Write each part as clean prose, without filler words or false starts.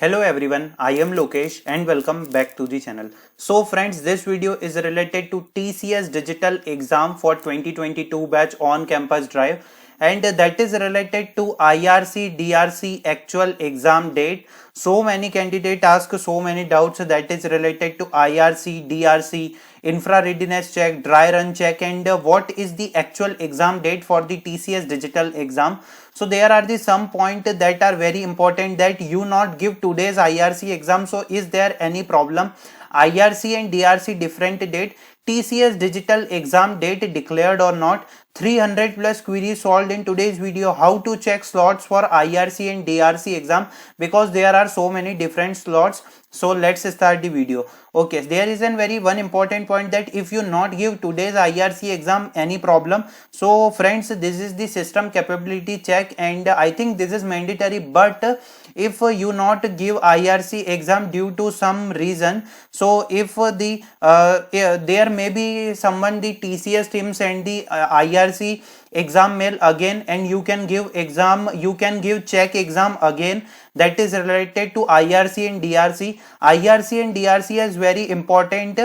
Hello everyone, I am Lokesh and welcome back to the channel. So friends, this video is related to TCS digital exam for 2022 batch on campus drive, and that is related to IRC DRC actual exam date. So many candidates ask so many doubts that is related to IRC DRC, infra readiness check, dry run check, and what is the actual exam date for the TCS digital exam. So there are the some point that are very important that you not give today's IRC exam. So is there any problem? IRC and DRC different date. TCS digital exam date declared or not. 300 plus queries solved in today's video. How to check slots for IRC and DRC exam, because there are so many different slots. So let's start the video. Okay, there is a very one important point that if you not give today's IRC exam any problem. So friends, this is the system capability check and I think this is mandatory, but if you not give IRC exam due to some reason, so if there may be someone the TCS team send the IRC exam mail again and you can give exam, you can give check exam again, that is related to IRC and DRC. IRC and DRC is very important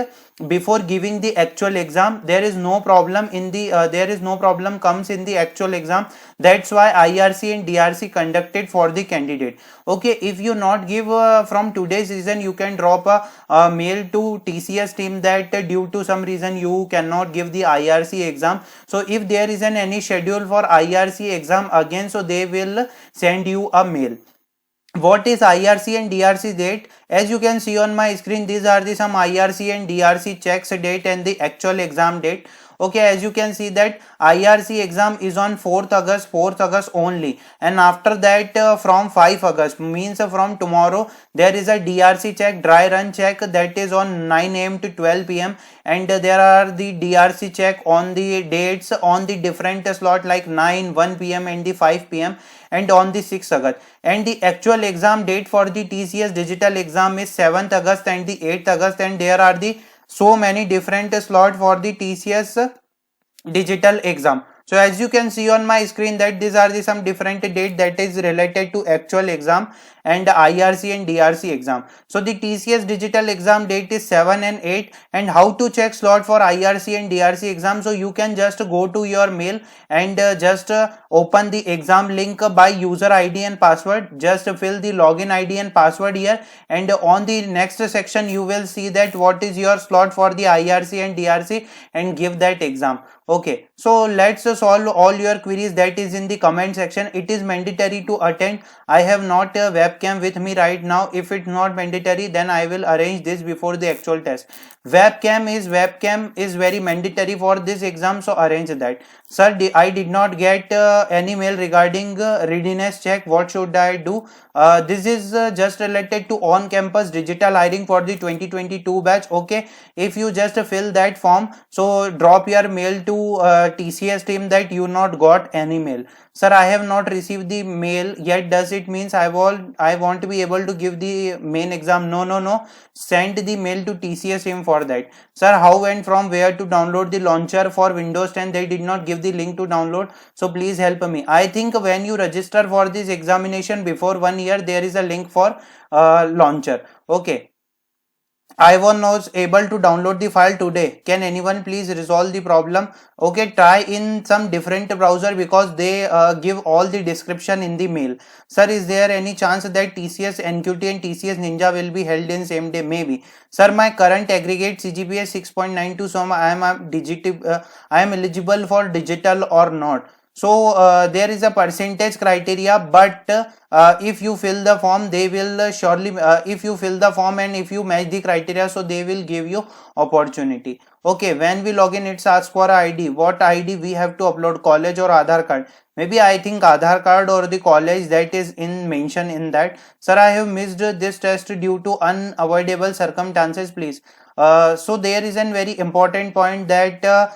before giving the actual exam. There is no problem in the there is no problem comes in the actual exam. That's why IRC and DRC conducted for the candidate. Okay, if you not give from today's reason, you can drop a mail to TCS team that due to some reason you cannot give the IRC exam. So if there is any schedule for IRC exam again, so they will send you a mail. What is IRC and DRC date? As you can see on my screen, these are the some IRC and DRC checks date and the actual exam date. Okay, as you can see that IRC exam is on 4th August only, and after that from 5 August means from tomorrow there is a DRC check, dry run check, that is on 9 am to 12 pm, and there are the DRC check on the dates on the different slot like 9, 1 pm and the 5 pm and on the 6th August, and the actual exam date for the TCS digital exam is 7th August and the 8th August, and there are the so many different slots for the TCS digital exam. So as you can see on my screen that these are the some different date that is related to actual exam and IRC and DRC exam. So the TCS digital exam date is 7 and 8, and how to check slot for IRC and DRC exam. So you can just go to your mail and just open the exam link by user ID and password. Just fill the login ID and password here, and on the next section you will see that what is your slot for the IRC and DRC and give that exam. Okay, so let's solve all your queries that is in the comment section. It is mandatory to attend. I have not a webcam with me right now. If it's not mandatory, then I will arrange this before the actual test. Webcam is very mandatory for this exam, so arrange that. Sir, I did not get any mail regarding readiness check. What should I do? This is just related to on-campus digital hiring for the 2022 batch. Okay, if you just fill that form, so drop your mail to TCS team that you not got any mail. Sir, I have not received the mail yet. Does it means I want to be able to give the main exam? No. Send the mail to TCS team for that. Sir, how and from where to download the launcher for Windows 10? They did not give the link to download. So please help me. I think when you register for this examination before 1 year, there is a link for launcher. Okay. I was not able to download the file today. Can anyone please resolve the problem? Okay, try in some different browser because they give all the description in the mail. Sir, is there any chance that TCS NQT and TCS Ninja will be held in same day? Maybe. Sir, my current aggregate CGPA is 6.92, so I am eligible for digital or not. So there is a percentage criteria, but if you fill the form, they will surely if you fill the form and if you match the criteria, so they will give you opportunity. Okay, when we log in, it's asked for ID. What ID we have to upload? College or Aadhaar card? Maybe I think Aadhaar card or the college that is in mention in that. Sir, I have missed this test due to unavoidable circumstances, please. So there is a very important point that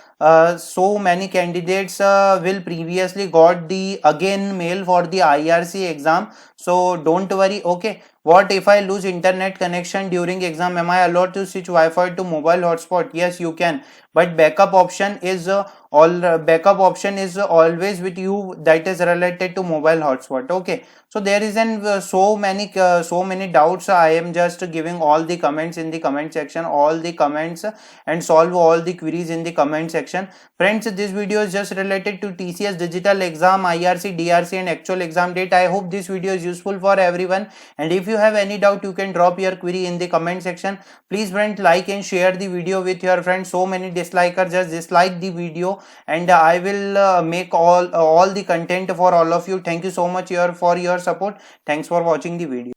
so many candidates will previously got the again mail for the IRC exam. So don't worry. Okay, What if I lose internet connection during exam? Am I allowed to switch Wi-Fi to mobile hotspot? Yes, you can, but backup option is always with you, that is related to mobile hotspot. Okay, so there is so many doubts. I am just giving all the comments in the comment section, all the comments, and solve all the queries in the comment section. Friends, this video is just related to TCS digital exam, IRC, DRC, and actual exam date. I hope this video is useful for everyone, and if you have any doubt, you can drop your query in the comment section. Please friends, like and share the video with your friends. So many dislikers just dislike the video, and I will make all the content for all of you. Thank you so much for your support. Thanks for watching the video.